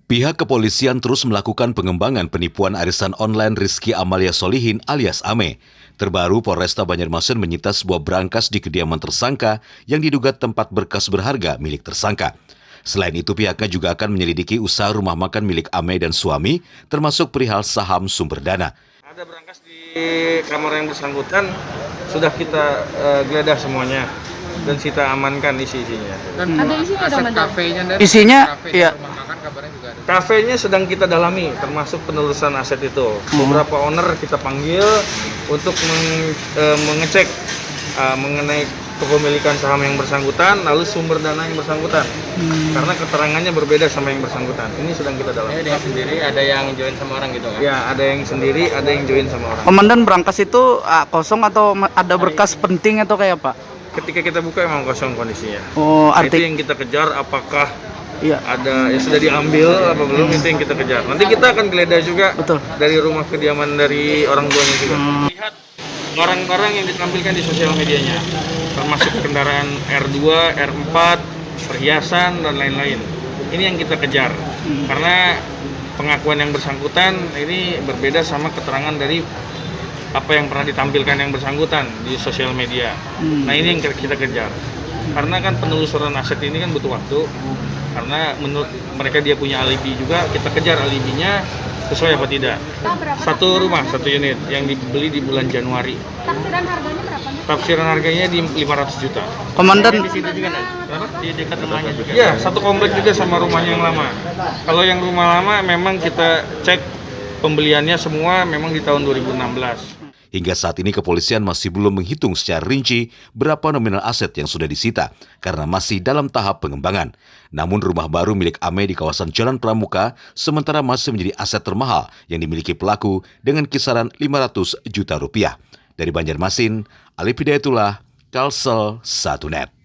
Pihak kepolisian terus melakukan pengembangan penipuan arisan online Rizky Amalia Solihin alias Ame. Terbaru, Polresta Banjarmasin menyita sebuah brankas di kediaman tersangka yang diduga tempat berkas berharga milik tersangka. Selain itu, pihaknya juga akan menyelidiki usaha rumah makan milik Ame dan suami, termasuk perihal saham sumber dana. Ada brankas di kamar yang bersangkutan, sudah kita geledah semuanya dan kita amankan isi-isinya. Dan ada isinya dong, kafenya dari isinya ya. Kafenya sedang kita dalami, termasuk penelusuran aset itu. Beberapa owner kita panggil untuk mengecek mengenai kepemilikan saham yang bersangkutan, lalu sumber dana yang bersangkutan. Karena keterangannya berbeda sama yang bersangkutan. Ini sedang kita dalami. Ada yang sendiri, ada yang join sama orang gitu kan? Ya, ada yang sendiri, ada yang join sama orang. Komandan, brankas itu kosong atau ada berkas penting atau kayak apa? Ketika kita buka emang kosong kondisinya. Oh, Itu yang kita kejar, apakah ada yang sudah diambil apa belum, itu yang kita kejar. Nanti kita akan geledah juga. Betul. Dari rumah kediaman dari orang tuanya juga. Lihat orang-orang yang ditampilkan di sosial medianya, termasuk kendaraan R2, R4, perhiasan dan lain-lain. Ini yang kita kejar. Karena pengakuan yang bersangkutan ini berbeda sama keterangan dari apa yang pernah ditampilkan yang bersangkutan di sosial media. Nah, ini yang kita kejar. Karena kan penelusuran aset ini kan butuh waktu. Karena menurut mereka dia punya alibi juga, kita kejar alibinya sesuai apa tidak. Satu rumah, satu unit yang dibeli di bulan Januari. Tafsiran harganya berapa? Tafsiran harganya di 500 juta. Komandan, Di situ juga kan? Di dekat rumahnya juga. Ya, satu komplek juga sama rumahnya yang lama. Kalau yang rumah lama memang kita cek pembeliannya semua memang di tahun 2016. Hingga saat ini kepolisian masih belum menghitung secara rinci berapa nominal aset yang sudah disita karena masih dalam tahap pengembangan. Namun rumah baru milik Ame di kawasan Jalan Pramuka sementara masih menjadi aset termahal yang dimiliki pelaku dengan kisaran 500 juta rupiah. Dari Banjarmasin, Alif Hidayatullah, Kalsel 1net.